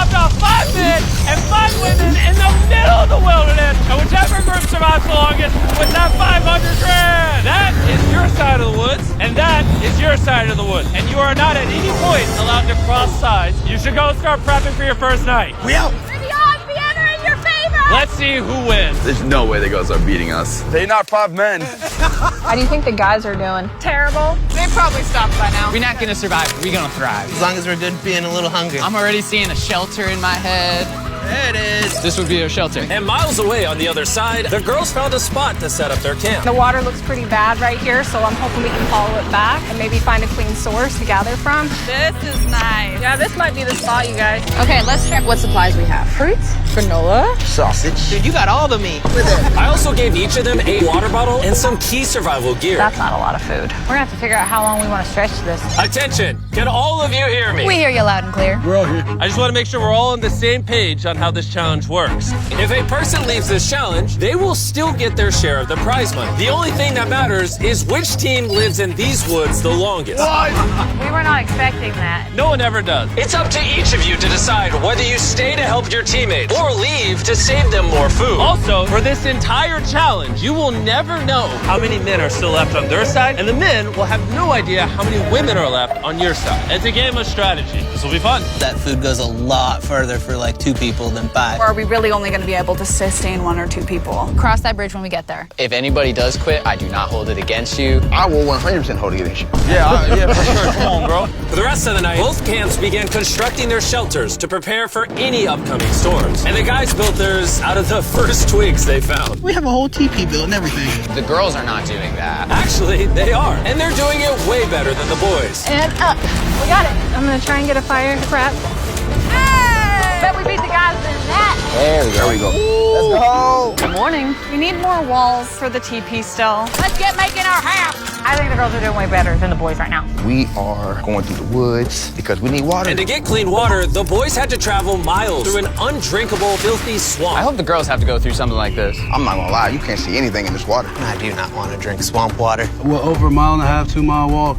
dropped off 5 men and 5 women in the middle of the wilderness. And whichever group survives the longest with that 500 grand. That is your side of the woods, and that is your side of the woods. And you are not at any point allowed to cross sides. You should go start prepping for your first night. We out. May the odds be ever in your favor. Let's see who wins. There's no way the girls are beating us. They're not 5 men. How do you think the guys are doing? Terrible. They probably stopped by now. We're not gonna survive, we're gonna thrive. As long as we're good being a little hungry. I'm already seeing a shelter in my head. There it is. This would be a shelter. And miles away on the other side, the girls found a spot to set up their camp. The water looks pretty bad right here, so I'm hoping we can follow it back and maybe find a clean source to gather from. This is nice. Yeah, this might be the spot, you guys. Okay, let's check what supplies we have. Fruits, granola, Sausage. Dude, you got all the meat. I also gave each of them a water bottle and some key survival gear. That's not a lot of food. We're gonna have to figure out how long we want to stretch this. Attention, can all of you hear me? We hear you loud and clear. We're all here. I just want to make sure we're all on the same page on how this challenge works. If a person leaves this challenge, they will still get their share of the prize money. The only thing that matters is which team lives in these woods the longest. We were not expecting that. No one ever does. It's up to each of you to decide whether you stay to help your teammates or leave to save them more food. Also, for this entire challenge, you will never know how many men are still left on their side, and the men will have no idea how many women are left on your side. It's a game of strategy. This will be fun. That food goes a lot further for like 2 people than 5. Or are we really only going to be able to sustain 1 or 2 people? Cross that bridge when we get there. If anybody does quit, I do not hold it against you. I will 100% hold it against you. Yeah, for sure. Come on, bro. For the rest of the night, both camps began constructing their shelters to prepare for any upcoming storms. And the guys built theirs out of the first twigs they found. We have a whole teepee built and everything. The girls are not doing that. Actually, they are. And they're doing it way better than the boys. And up. We got it. I'm going to try and get a fire prep. Hey! Bet we beat the guys in that. There we go. Let's go. Good morning. We need more walls for the teepee still. Let's get making our house. I think the girls are doing way better than the boys right now. We are going through the woods because we need water. And to get clean water, the boys had to travel miles through an undrinkable, filthy swamp. I hope the girls have to go through something like this. I'm not gonna lie, you can't see anything in this water. I do not want to drink swamp water. We're over a 1.5 2 mile walk.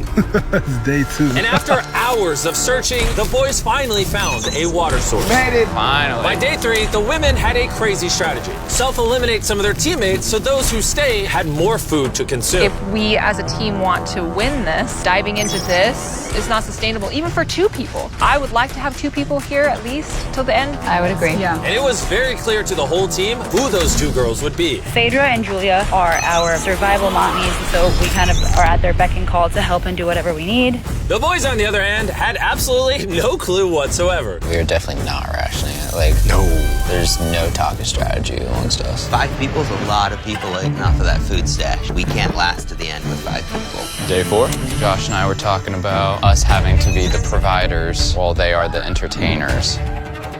It's day 2. And after hours of searching, the boys finally found a water source. Made it. Finally. By day 3, the women had a crazy strategy. Self-eliminate some of their teammates so those who stay had more food to consume. If we as a team want to win this, diving into this is not sustainable, even for 2 people. I would like to have 2 people here at least till the end. I would agree. Yeah. And it was very clear to the whole team who those 2 girls would be. Phaedra and Julia are our survival mommies, so we kind of are at their beck and call to help and do whatever we need. The boys, on the other hand, had absolutely no clue whatsoever. We are definitely not rationing it. Like, No. there's no talk of strategy amongst us. 5 people is a lot of people eating off of that food stash. We can't last to the end with 5 people. Day 4, Josh and I were talking about us having to be the providers while they are the entertainers.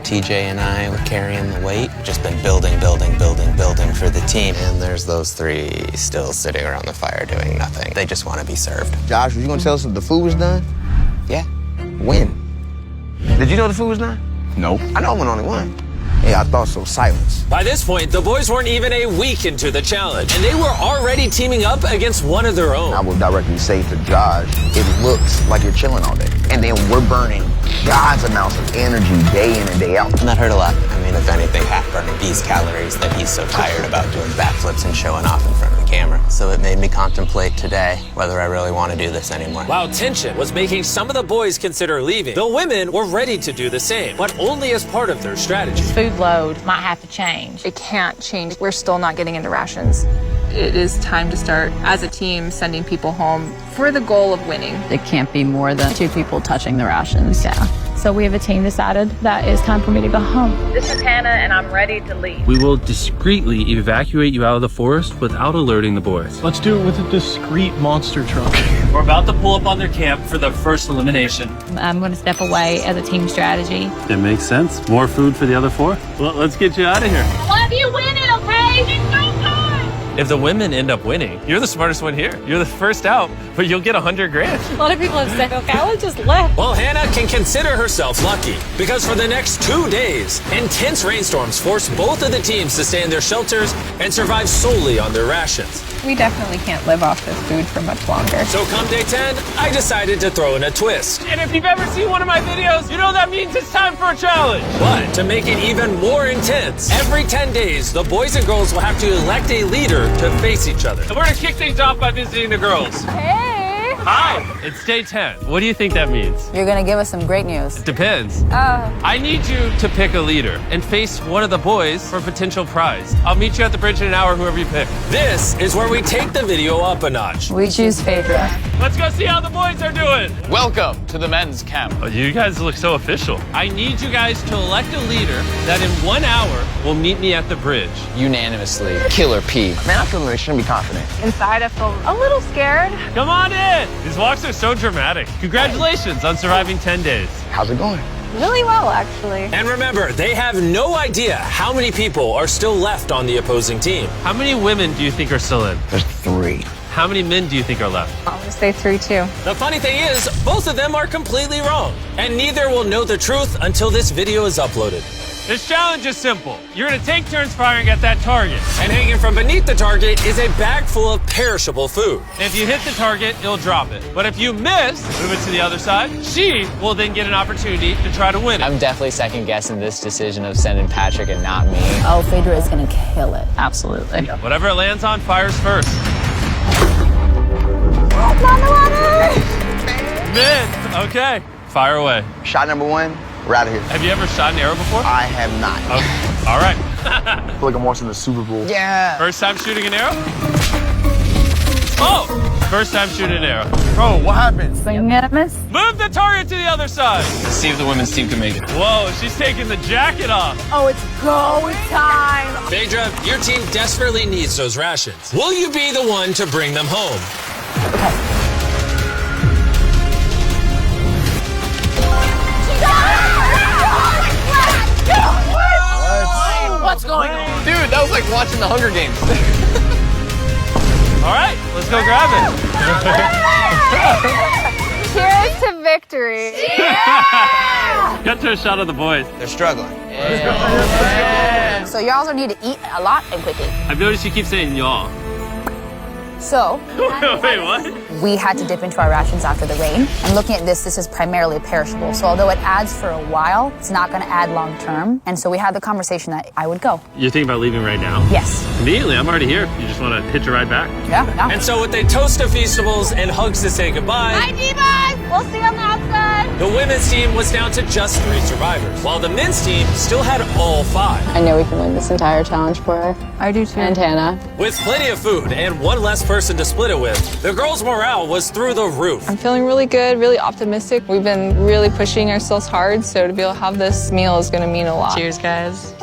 TJ and I were carrying the weight. Just been building for the team. And there's those 3 still sitting around the fire doing nothing. They just want to be served. Josh, were you gonna tell us if the food was done? Yeah. When? Did you know the food was done? Nope. I know I'm the only one. Yeah, I thought so. Silence. By this point, the boys weren't even a week into the challenge, and they were already teaming up against one of their own. I will directly say to Josh, it looks like you're chilling all day. And then we're burning God's amounts of energy day in and day out. And that hurt a lot. I mean, if anything, half burning these calories that he's so tired about doing backflips and showing off in front of the camera. So it made me contemplate today whether I really want to do this anymore. While tension was making some of the boys consider leaving, the women were ready to do the same, but only as part of their strategy. Food load might have to change. It can't change. We're still not getting into rations. It is time to start, as a team, sending people home for the goal of winning. It can't be more than 2 people touching the rations. Yeah. So we have a team decided that it's time for me to go home. This is Hannah, and I'm ready to leave. We will discreetly evacuate you out of the forest without alerting the boys. Let's do it with a discreet monster truck. We're about to pull up on their camp for the first elimination. I'm going to step away as a team strategy. It makes sense. More food for the other 4? Well, let's get you out of here. One of you win it, okay? It's no time. If the women end up winning, you're the smartest one here. You're the first out, but you'll get 100 grand. A lot of people have said, okay, I would just left. Well, Hannah can consider herself lucky because for the next 2 days, intense rainstorms force both of the teams to stay in their shelters and survive solely on their rations. We definitely can't live off this food for much longer. So come day 10, I decided to throw in a twist. And if you've ever seen one of my videos, you know that means it's time for a challenge. But to make it even more intense, every 10 days, the boys and girls will have to elect a leader to face each other. And we're gonna kick things off by visiting the girls. Hey. Hi, it's day 10. What do you think that means? You're gonna give us some great news. It depends. I need you to pick a leader and face one of the boys for a potential prize. I'll meet you at the bridge in an hour, whoever you pick. This is where we take the video up a notch. We choose Phaedra. Let's go see how the boys are doing. Welcome to the men's camp. Oh, you guys look so official. I need you guys to elect a leader that in 1 hour will meet me at the bridge. Unanimously, Killer P. Man, I feel like I shouldn't be confident. Inside, I feel a little scared. Come on in. These walks are so dramatic. Congratulations on surviving 10 days. How's it going? Really well, actually. And remember, they have no idea how many people are still left on the opposing team. How many women do you think are still in? There's 3. How many men do you think are left? I'll just say 3, too. The funny thing is, both of them are completely wrong. And neither will know the truth until this video is uploaded. This challenge is simple. You're gonna take turns firing at that target. And hanging from beneath the target is a bag full of perishable food. If you hit the target, it'll drop it. But if you miss, move it to the other side. She will then get an opportunity to try to win it. I'm definitely second guessing this decision of sending Patrick and not me. Oh, Phaedra is gonna kill it. Absolutely. Whatever it lands on, fires first. Men, okay. Fire away. Shot number 1, we're out of here. Have you ever shot an arrow before? I have not. Okay. All right. I feel like I'm watching the Super Bowl. Yeah. First time shooting an arrow? Oh! First time shooting an arrow. Bro, what happened? Swinging at a miss. Move the target to the other side. Let's see if the women's team can make it. Whoa, she's taking the jacket off. Oh, it's go time. Phaedra, your team desperately needs those rations. Will you be the one to bring them home? What's going on? Dude, that was like watching the Hunger Games. All right, let's go grab it. Cheers to victory. Got to a shot of the boys. They're struggling. So y'all are need to eat a lot and quickly. I've noticed you keep saying y'all. So Wait, what? we had to dip into our rations after the rain. And looking at this is primarily perishable. So although it adds for a while, it's not going to add long term. And so we had the conversation that I would go. You're thinking about leaving right now? Yes. Immediately, I'm already here. You just want to hitch a ride back? Yeah. And so with a toast of Feastables and hugs to say goodbye, Bye, Divas. We'll see you on the outside. the women's team was down to just 3 survivors, while the men's team still had all 5. I know we can win this entire challenge for her. I do too. And Hannah. With plenty of food and one less person to split it with, the girls' morale was through the roof. I'm feeling really good, really optimistic. We've been really pushing ourselves hard, so to be able to have this meal is going to mean a lot. Cheers, guys.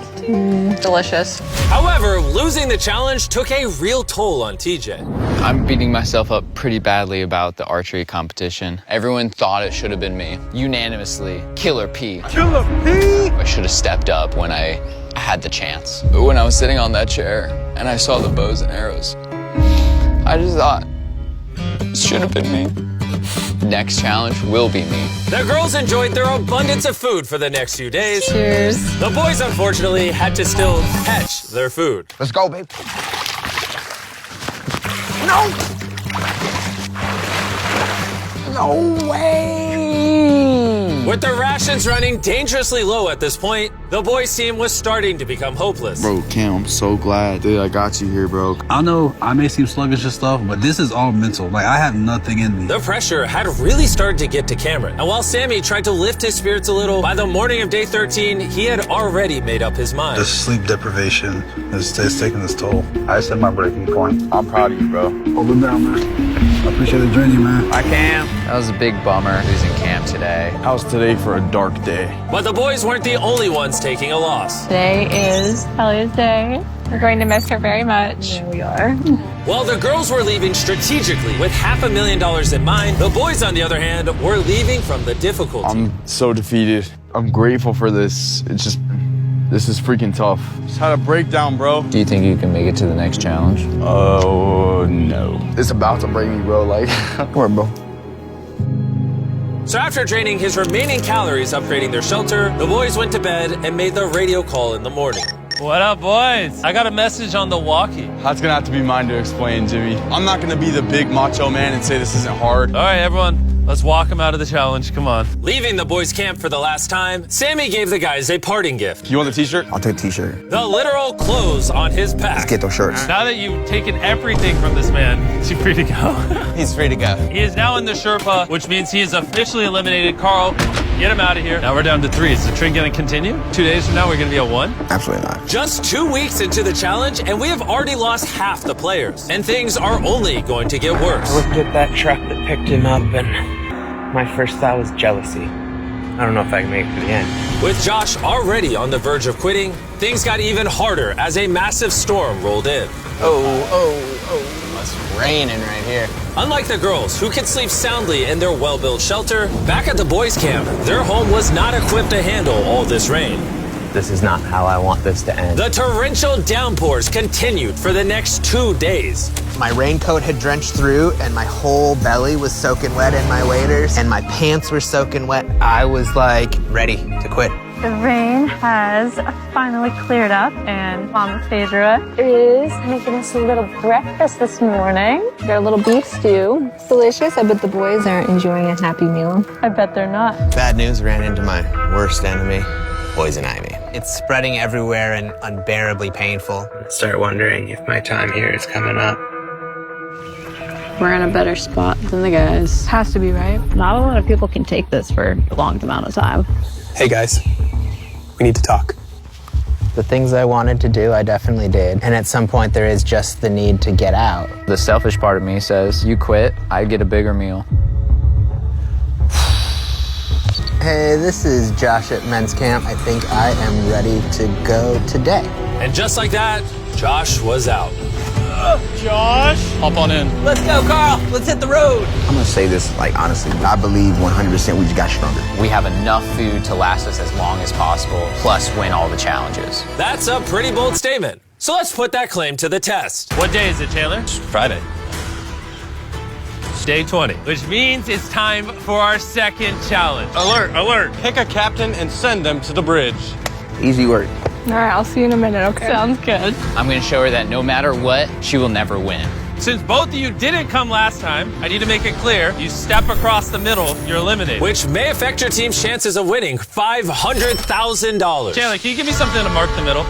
Delicious. However, losing the challenge took a real toll on TJ. I'm beating myself up pretty badly about the archery competition. Everyone thought it should have been me. Unanimously, Killer P. Killer P! I should have stepped up when I had the chance. But when I was sitting on that chair and I saw the bows and arrows, I just thought, it should have been me. Next challenge will be me. The girls enjoyed their abundance of food for the next few days. Cheers. The boys, unfortunately, had to still catch their food. Let's go, babe. No! No way! With their rations running dangerously low at this point, the boys' team was starting to become hopeless. Bro, Cam, I'm so glad that I got you here, bro. I know I may seem sluggish and stuff, but this is all mental. Like, I have nothing in me. The pressure had really started to get to Cameron. And while Sami tried to lift his spirits a little, by the morning of day 13, he had already made up his mind. The sleep deprivation is taking its toll. I set my breaking point. I'm proud of you, bro. Hold it down, man. I appreciate the journey, man. I can. That was a big bummer losing camp today. How's today for a dark day? But the boys weren't the only ones taking a loss. Today is Talia's day. We're going to miss her very much. There we are. While the girls were leaving strategically with $500,000 in mind, the boys, on the other hand, were leaving from the difficulty. I'm so defeated. I'm grateful for this. It's just This is freaking tough. Just had a breakdown, bro. Do you think you can make it to the next challenge? Oh, no. It's about to break me, bro. Like, come on, bro. So after draining his remaining calories upgrading their shelter, the boys went to bed and made the radio call in the morning. What up, boys? I got a message on the walkie. That's gonna have to be mine to explain, Jimmy. I'm not gonna be the big macho man and say this isn't hard. All right, everyone, let's walk him out of the challenge. Come on. Leaving the boys' camp for the last time, Sami gave the guys a parting gift. You want the t-shirt? I'll take a t-shirt. The literal clothes on his pack. Let's get those shirts. Now that you've taken everything from this man, is he free to go? He's free to go. He is now in the Sherpa, which means he is officially eliminated. Carl, get him out of here. Now we're down to 3. Is the trend going to continue? 2 days from now, we're going to be at 1? Absolutely not. Just 2 weeks into the challenge, and we have already lost half the players. And things are only going to get worse. I looked at that truck that picked him up, and my first thought was jealousy. I don't know if I can make it to the end. With Josh already on the verge of quitting, things got even harder as a massive storm rolled in. It's raining right here. Unlike the girls, who could sleep soundly in their well-built shelter, back at the boys' camp, their home was not equipped to handle all this rain. This is not how I want this to end. The torrential downpours continued for the next 2 days. My raincoat had drenched through, and my whole belly was soaking wet in my waders, and my pants were soaking wet. I was like ready to quit. The rain has finally cleared up, and Mama Phaedra is making us a little breakfast this morning. Got a little beef stew. It's delicious. I bet the boys aren't enjoying a happy meal. I bet they're not. Bad news ran into my worst enemy, poison ivy. It's spreading everywhere and unbearably painful. I start wondering if my time here is coming up. We're in a better spot than the guys. Has to be, right? Not a lot of people can take this for a long amount of time. Hey guys, we need to talk. The things I wanted to do, I definitely did. And at some point, there is just the need to get out. The selfish part of me says, you quit, I get a bigger meal. Hey, this is Josh at men's camp. I think I am ready to go today. And just like that, Josh was out. Josh! Hop on in. Let's go, Carl. Let's hit the road. I'm gonna say this, like, honestly. I believe 100% we just got stronger. We have enough food to last us as long as possible, plus win all the challenges. That's a pretty bold statement. So let's put that claim to the test. What day is it, Chandler? Friday. Day 20, which means it's time for our second challenge. Alert, alert. Pick a captain and send them to the bridge. Easy work. All right, I'll see you in a minute, okay? Sounds good. I'm going to show her that no matter what, she will never win. Since both of you didn't come last time, I need to make it clear, you step across the middle, you're eliminated. Which may affect your team's chances of winning $500,000. Chandler, can you give me something to mark the middle?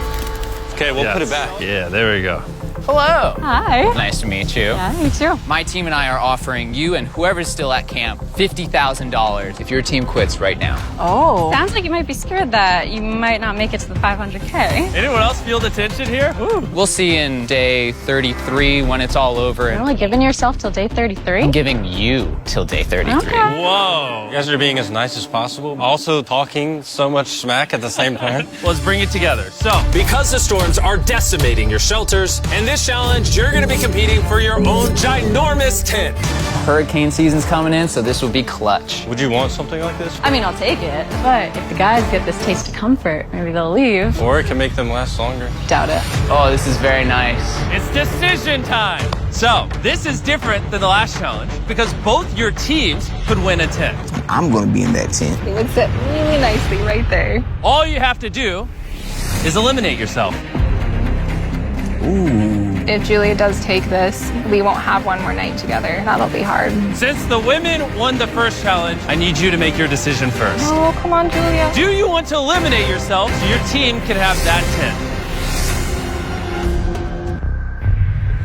Okay, we'll put it back. Yeah, there we go. Hello. Hi. Nice to meet you. Yeah, me too. My team and I are offering you and whoever's still at camp $50,000 if your team quits right now. Oh. Sounds like you might be scared that you might not make it to the 500K. Anyone else feel the tension here? Ooh. We'll see in day 33 when it's all over. You're only giving yourself till day 33? I'm giving you till day 33. Okay. Whoa. You guys are being as nice as possible, also talking so much smack at the same time. Let's bring it together. So, Because the storms are decimating your shelters, in this challenge, you're going to be competing for your own ginormous tent. Hurricane season's coming in, so this will be clutch. Would you want something like this? I mean, I'll take it. But if the guys get this taste of comfort, maybe they'll leave. Or it can make them last longer. Doubt it. Oh, this is very nice. it's decision time. So, this is different than the last challenge because both your teams could win a tent. I'm gonna be in that tent. It would sit really nicely right there. All you have to do is eliminate yourself. If Julia does take this, we won't have one more night together. That'll be hard. Since the women won the first challenge, I need you to make your decision first. Oh, come on, Julia. Do you want to eliminate yourself so your team can have that tent?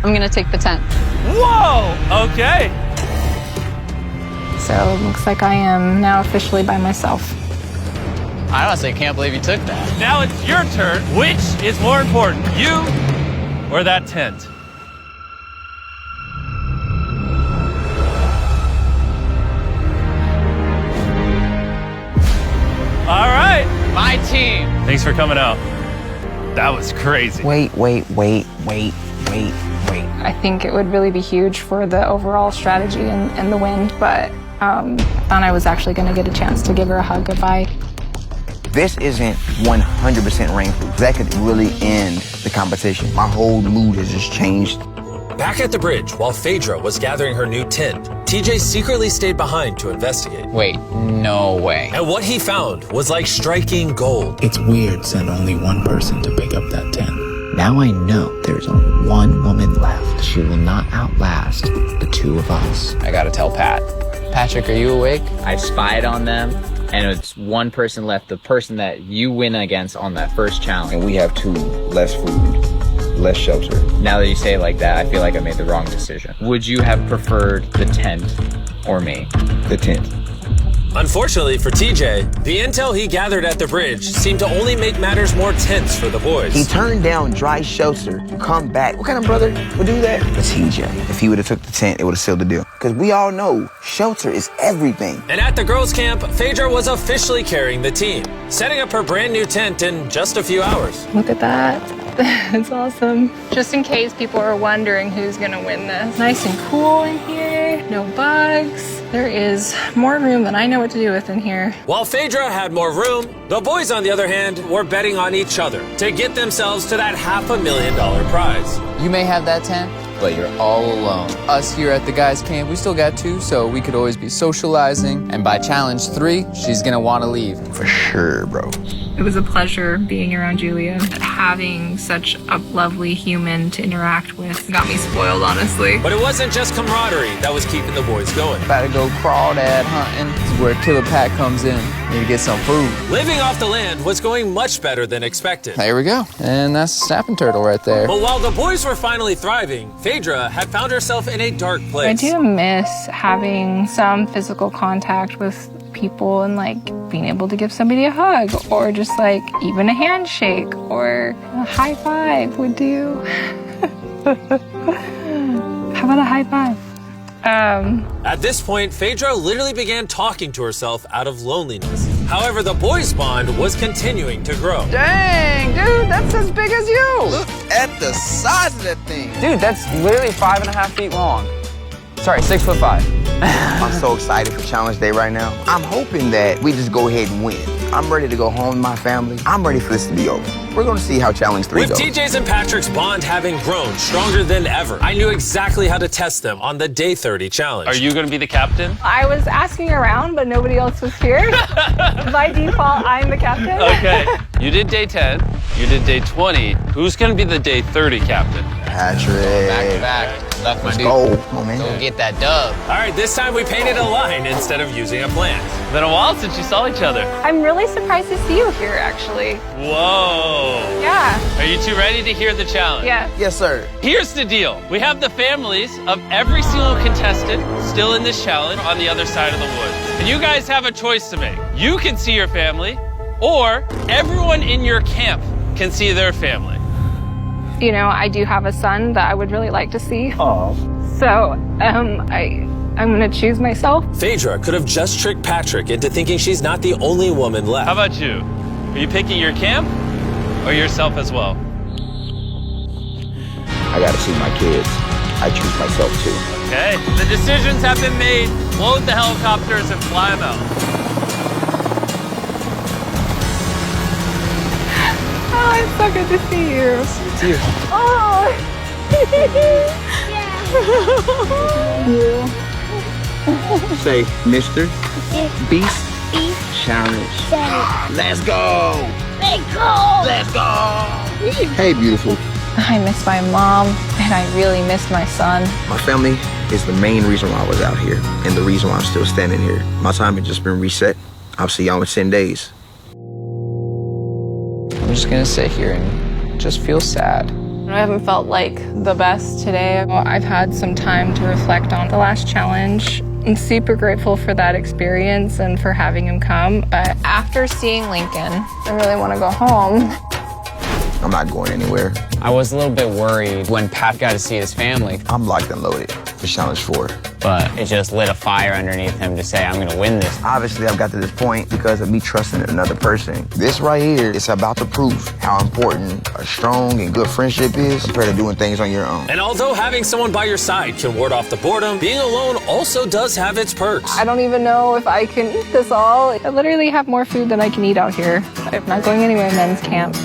I'm gonna take the tent. Whoa! Okay. So it looks like I am now officially by myself. I honestly can't believe you took that. Now it's your turn. Which is more important, you or that tent? All right. My team. Thanks for coming out. That was crazy. Wait. I think it would really be huge for the overall strategy and the win, but I thought I was actually going to get a chance to give her a hug goodbye. this isn't 100% rainproof. That could really end the competition. My whole mood has just changed. Back at the bridge, while Phaedra was gathering her new tent, TJ secretly stayed behind to investigate. Wait, no way. And what he found was like striking gold. It's weird send only one person to pick up that tent. Now I know there's only one woman left. She will not outlast the two of us. I gotta tell Pat. Patrick, are you awake? I spied on them, and it's one person left, the person that you win against on that first challenge. And we have 2, less food, less shelter. Now that you say it like that, I feel like I made the wrong decision. Would you have preferred the tent or me? The tent. Unfortunately for TJ, the intel he gathered at the bridge seemed to only make matters more tense for the boys. He turned down dry shelter to come back. What kind of brother would do that? It's TJ. If he would have took the tent, it would have sealed the deal. Because we all know shelter is everything. And at the girls' camp, Phaedra was officially carrying the team, setting up her brand new tent in just a few hours. Look at that. It's awesome. Just in case people are wondering who's gonna win this. Nice and cool in here, no bugs. There is more room than I know what to do with in here. While Phaedra had more room, the boys, on the other hand, were betting on each other to get themselves to that $500,000 prize. You may have that tent, but you're all alone. Us here at the guys' camp, we still got 2, so we could always be socializing. And by challenge 3, she's gonna wanna leave. For sure, bro. It was a pleasure being around Julia. Having such a lovely human to interact with got me spoiled, honestly. But it wasn't just camaraderie that was keeping the boys going. About to go crawdad hunting. This is where Killer Pat comes in. Need to get some food. Living off the land was going much better than expected. There we go. And that's a snapping turtle right there. But while the boys were finally thriving, Phaedra had found herself in a dark place. I do miss having some physical contact with people and like being able to give somebody a hug or just like even a handshake or a high five would do. How about a high five? At this point, Phaedra literally began talking to herself out of loneliness. However, the boys' bond was continuing to grow. Dang, dude, that's as big as you. Look at the size of that thing. Dude, that's literally 5.5 feet long. Sorry, 6'5". I'm so excited for Challenge Day right now. I'm hoping that we just go ahead and win. I'm ready to go home with my family. I'm ready for this to be over. We're going to see how Challenge 3 With goes. TJ's and Patrick's bond having grown stronger than ever, I knew exactly how to test them on the Day 30 challenge. Are you going to be the captain? I was asking around, but nobody else was here. By default, I'm the captain. Okay. You did Day 10. You did Day 20. Who's going to be the Day 30 captain? Patrick. Back to back. Left my Let's dude. go. Come on, man. Go get that dub. All right, this time we painted a line instead of using a plan. Been a while since you saw each other. I'm really surprised to see you here, actually. Whoa. Yeah. Are you two ready to hear the challenge? Yeah. Yes, sir. Here's the deal. We have the families of every single contestant still in this challenge on the other side of the woods. And you guys have a choice to make. You can see your family, or everyone in your camp can see their family. You know, I do have a son that I would really like to see. Oh. So, I'm gonna choose myself. Phaedra could have just tricked Patrick into thinking she's not the only woman left. How about you? Are you picking your camp or yourself as well? I got to see my kids. I choose myself too. Okay. The decisions have been made. Load the helicopters and fly them out. Oh, it's so good to see you. It's you. Oh. Say, Mr. Beast Challenge. Let's go. Let's go. Hey, beautiful. I miss my mom, and I really miss my son. My family is the main reason why I was out here and the reason why I'm still standing here. My time has just been reset. I'll see y'all in 10 days. I'm just gonna sit here and just feel sad. I haven't felt like the best today. I've had some time to reflect on the last challenge. I'm super grateful for that experience and for having him come. But after seeing Lincoln, I really want to go home. I'm not going anywhere. I was a little bit worried when Pat got to see his family. I'm locked and loaded. for challenge 4. But it just lit a fire underneath him to say, I'm gonna win this. Obviously, I've got to this point because of me trusting another person. This right here is about to prove how important a strong and good friendship is compared to doing things on your own. And although having someone by your side can ward off the boredom, being alone also does have its perks. I don't even know if I can eat this all. I literally have more food than I can eat out here. I'm not going anywhere in men's camp.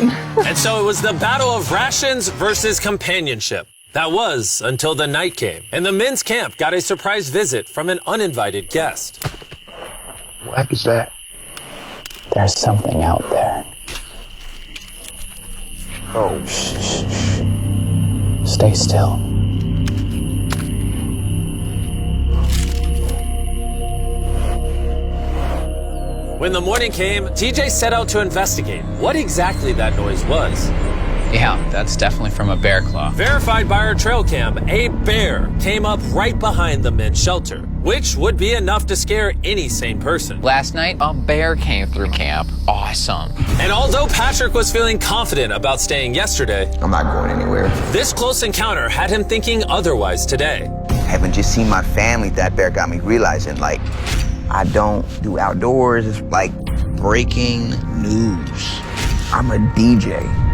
And so it was the battle of rations versus companionship. That was until the night came, and the men's camp got a surprise visit from an uninvited guest. What is that? There's something out there. Oh, Shh. Stay still. When the morning came, TJ set out to investigate what exactly that noise was. Yeah, that's definitely from a bear claw. Verified by our trail cam, a bear came up right behind the men's shelter, which would be enough to scare any sane person. Last night, a bear came through camp. Awesome. And although Patrick was feeling confident about staying yesterday, I'm not going anywhere. this close encounter had him thinking otherwise today. Having just seen my family, that bear got me realizing, like, I don't do outdoors. It's like breaking news. I'm a DJ.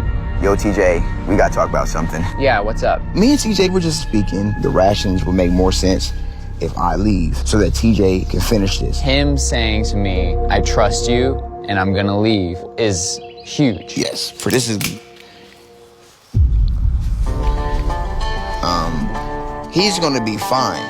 Yo, TJ, we gotta talk about something. Yeah, what's up? Me and TJ were just speaking. The rations would make more sense if I leave so that TJ can finish this. Him saying to me, I trust you and I'm gonna leave is huge. Yes, for this is... he's gonna be fine.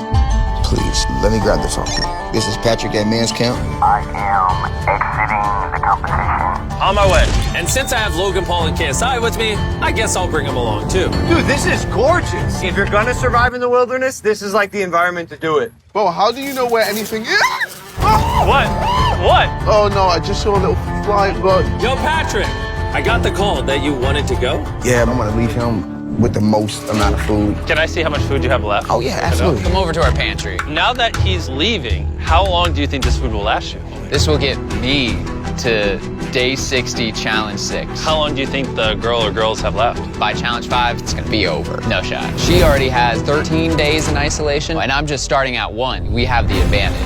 Please, let me grab this off you. This is Patrick at men's camp. I am exiting the competition. On my way. And since I have Logan Paul and KSI with me, I guess I'll bring him along too. Dude, this is gorgeous. If you're gonna survive in the wilderness, this is like the environment to do it. Bro, how do you know where anything is? What? What? Oh no, I just saw a little flying bug. Yo, Patrick, I got the call that you wanted to go. Yeah, I'm gonna leave him with the most amount of food. Can I see how much food you have left? Oh yeah, absolutely. Come over to our pantry. Now that he's leaving, how long do you think this food will last you? This will get me to day 60, challenge 6. How long do you think the girl or girls have left? By challenge 5, it's gonna be over. No shot. She already has 13 days in isolation, and I'm just starting at 1. We have the advantage.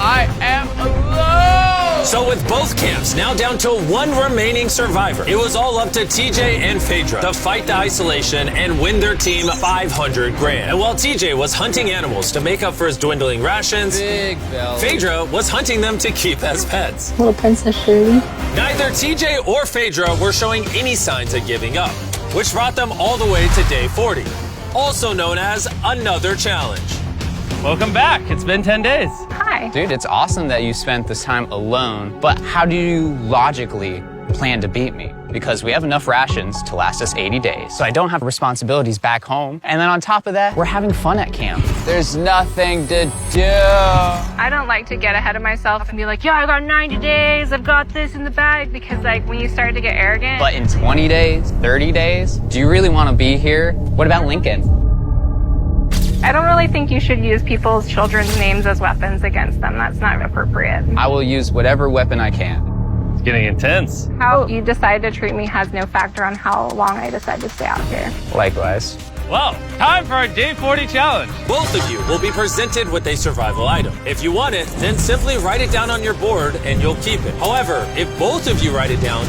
I am alone! So with both camps now down to 1 remaining survivor, it was all up to TJ and Phaedra to fight the isolation and win their team $500 grand. And while TJ was hunting animals to make up for his dwindling rations, Phaedra was hunting them to keep as pets. Little Princess Shirley. Neither TJ or Phaedra were showing any signs of giving up, which brought them all the way to day 40, also known as another challenge. Welcome back. It's been 10 days. Hi. Dude, it's awesome that you spent this time alone, but how do you logically plan to beat me? Because we have enough rations to last us 80 days, so I don't have responsibilities back home. And then on top of that, we're having fun at camp. There's nothing to do. I don't like to get ahead of myself and be like, yeah, I got 90 days, I've got this in the bag, because like when you start to get arrogant. But in 20 days, 30 days, do you really want to be here? What about Lincoln? I don't really think you should use people's children's names as weapons against them. That's not appropriate. I will use whatever weapon I can. It's getting intense. How you decide to treat me has no factor on how long I decide to stay out here. Likewise. Well, time for our day 40 challenge. Both of you will be presented with a survival item. If you want it, then simply write it down on your board and you'll keep it. However, if both of you write it down,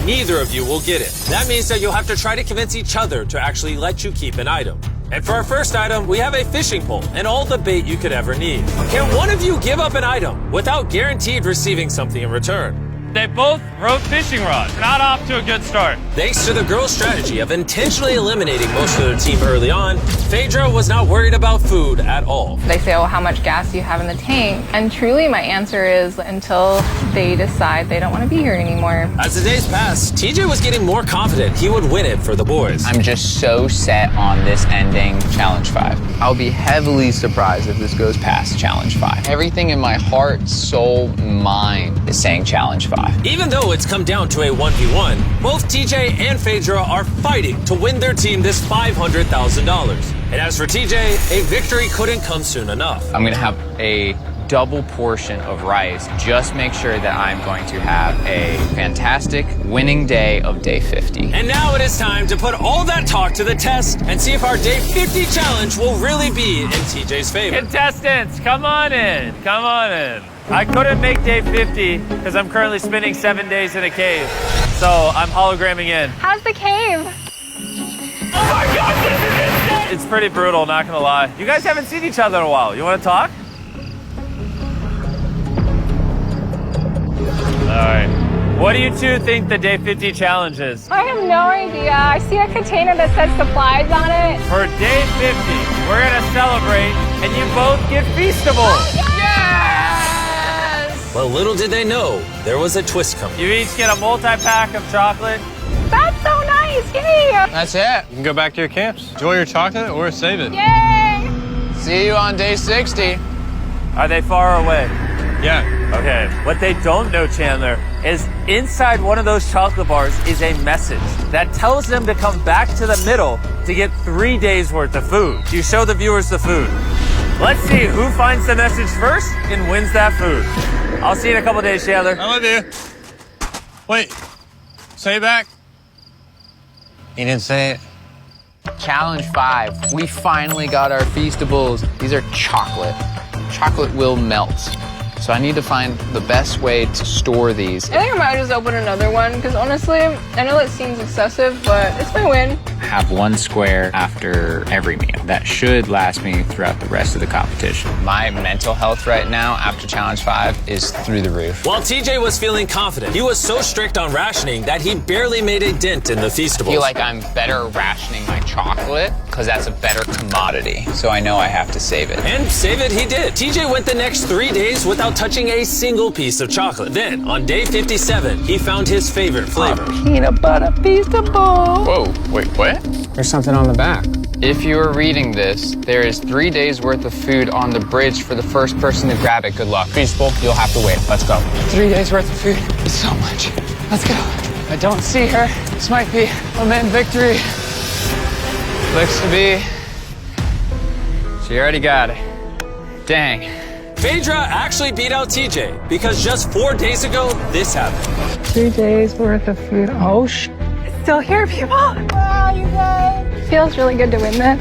neither of you will get it. That means that you'll have to try to convince each other to actually let you keep an item. And for our first item, we have a fishing pole and all the bait you could ever need. Can one of you give up an item without guaranteed receiving something in return? They both wrote fishing rods. Not off to a good start. Thanks to the girls' strategy of intentionally eliminating most of their team early on, Phaedra was not worried about food at all. They say, oh, how much gas do you have in the tank? And truly my answer is until they decide they don't want to be here anymore. As the days passed, TJ was getting more confident he would win it for the boys. I'm just so set on this ending challenge 5. I'll be heavily surprised if this goes past challenge 5. Everything in my heart, soul, mind is saying challenge 5. Even though it's come down to a 1v1, both TJ and Phaedra are fighting to win their team this $500,000. And as for TJ, a victory couldn't come soon enough. I'm gonna have a double portion of rice. Just make sure that I'm going to have a fantastic winning day of day 50. And now it is time to put all that talk to the test and see if our day 50 challenge will really be in TJ's favor. Contestants, come on in. Come on in. I couldn't make day 50 because I'm currently spending 7 days in a cave. So I'm hologramming in. How's the cave? Oh my God, this is insane! It's pretty brutal, not gonna lie. You guys haven't seen each other in a while. You wanna talk? All right. What do you two think the day 50 challenge is? I have no idea. I see a container that says supplies on it. For day 50, we're gonna celebrate and you both get Feastables. Yes! Well, little did they know, there was a twist coming. You each get a multi-pack of chocolate. That's so nice! Yay! That's it. You can go back to your camps. Enjoy your chocolate or save it. Yay! See you on day 60. Are they far away? Yeah. Okay. What they don't know, Chandler, is inside one of those chocolate bars is a message that tells them to come back to the middle to get 3 days worth of food. You show the viewers the food. Let's see who finds the message first and wins that food. I'll see you in a couple days, Chandler. I love you. Wait. Say it back. He didn't say it. Challenge 5. We finally got our Feastables. These are chocolate. Chocolate will melt. So I need to find the best way to store these. I think I might just open another one because honestly, I know it seems excessive, but it's my win. Have 1 square after every meal. That should last me throughout the rest of the competition. My mental health right now after challenge 5 is through the roof. While TJ was feeling confident, he was so strict on rationing that he barely made a dent in the Feastables. I feel like I'm better rationing my chocolate because that's a better commodity. So I know I have to save it. And save it he did. TJ went the next 3 days without touching a single piece of chocolate. Then, on day 57, he found his favorite flavor. Peanut butter Feastable. Whoa, wait, what? There's something on the back. If you are reading this, there is 3 days worth of food on the bridge for the first person to grab it. Good luck. Feastable, you'll have to wait. Let's go. 3 days worth of food. It's so much. Let's go. I don't see her. This might be a man victory. Looks to be. She already got it. Dang. Phaedra actually beat out TJ because just 4 days ago, this happened. 3 days worth of food. Oh, it's still here, people. Wow, you guys. Feels really good to win this.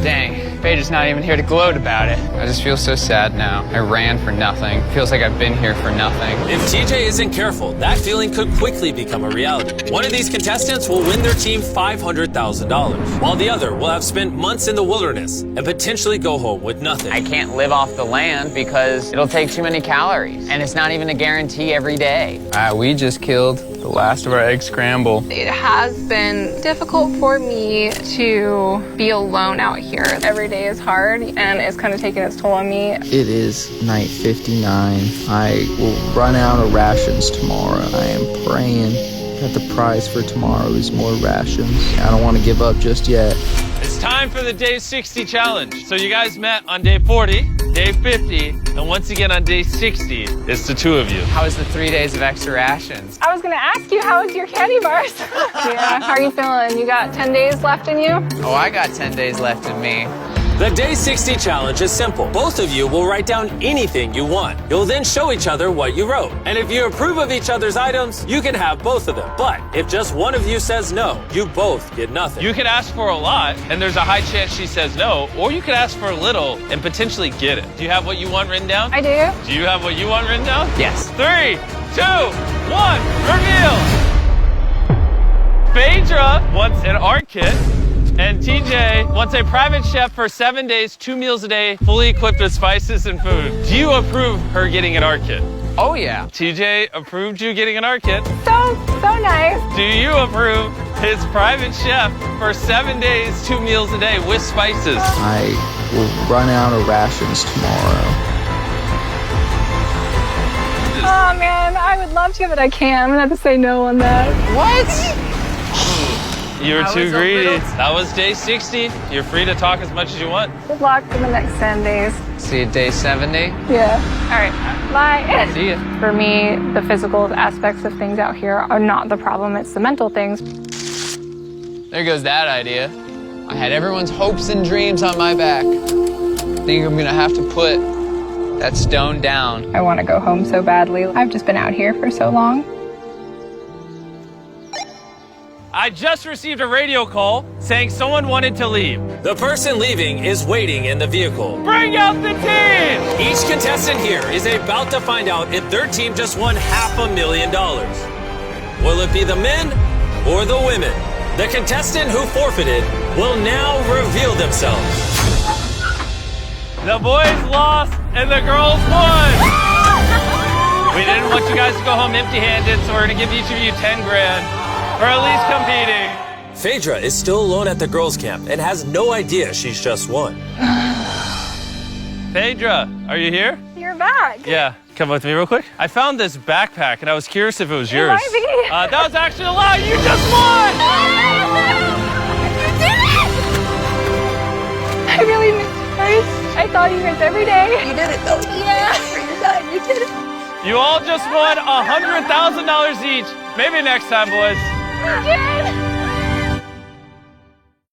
Dang. Phaedra's not even here to gloat about it. I just feel so sad now. I ran for nothing. Feels like I've been here for nothing. If TJ isn't careful, that feeling could quickly become a reality. One of these contestants will win their team $500,000, while the other will have spent months in the wilderness and potentially go home with nothing. I can't live off the land because it'll take too many calories, and it's not even a guarantee every day. We just killed the last of our egg scramble. It has been difficult for me to be alone out here. Every day is hard and it's kind of taking its toll on me. It is night 59. I will run out of rations tomorrow. I am praying that the prize for tomorrow is more rations. I don't want to give up just yet. It's time for the day 60 challenge. So you guys met on day 40, day 50, and once again on day 60, it's the 2 of you. How was the 3 days of extra rations? I was gonna ask you, how was your candy bars? Yeah, how are you feeling? You got 10 days left in you? Oh, I got 10 days left in me. The Day 60 challenge is simple. Both of you will write down anything you want. You'll then show each other what you wrote. And if you approve of each other's items, you can have both of them. But if just one of you says no, you both get nothing. You could ask for a lot, and there's a high chance she says no, or you could ask for a little and potentially get it. Do you have what you want written down? I do. Do you have what you want written down? Yes. 3, 2, 1, reveal! Phaedra wants an art kit. And TJ wants a private chef for 7 days, 2 meals a day, fully equipped with spices and food. Do you approve her getting an art kit? Oh, yeah. TJ approved you getting an art kit. So nice. Do you approve his private chef for 7 days, 2 meals a day with spices? I will run out of rations tomorrow. Oh man, I would love to, but I can't. I'm gonna have to say no on that. What? You were too greedy. That was day 60. You're free to talk as much as you want. Good luck for the next 10 days. See you day 70. Yeah. All right. Bye. See ya. For me, the physical aspects of things out here are not the problem. It's the mental things. There goes that idea. I had everyone's hopes and dreams on my back. I think I'm gonna have to put that's stoned down. I want to go home so badly. I've just been out here for so long. I just received a radio call saying someone wanted to leave. The person leaving is waiting in the vehicle. Bring out the team! Each contestant here is about to find out if their team just won $500,000. Will it be the men or the women? The contestant who forfeited will now reveal themselves. The boys lost and the girls won. We didn't want you guys to go home empty-handed, so we're gonna give each of you 10 grand for at least competing. Phaedra is still alone at the girls' camp and has no idea she's just won. Phaedra, are you here? You're back. Yeah, come with me real quick. I found this backpack and I was curious if it was yours. might be. That was actually a lie. You just won! You did it! I really miss you guys. I thought you guys every day. You did it though. Yeah. You did it. You all just won $100,000 each. Maybe next time, boys. You did.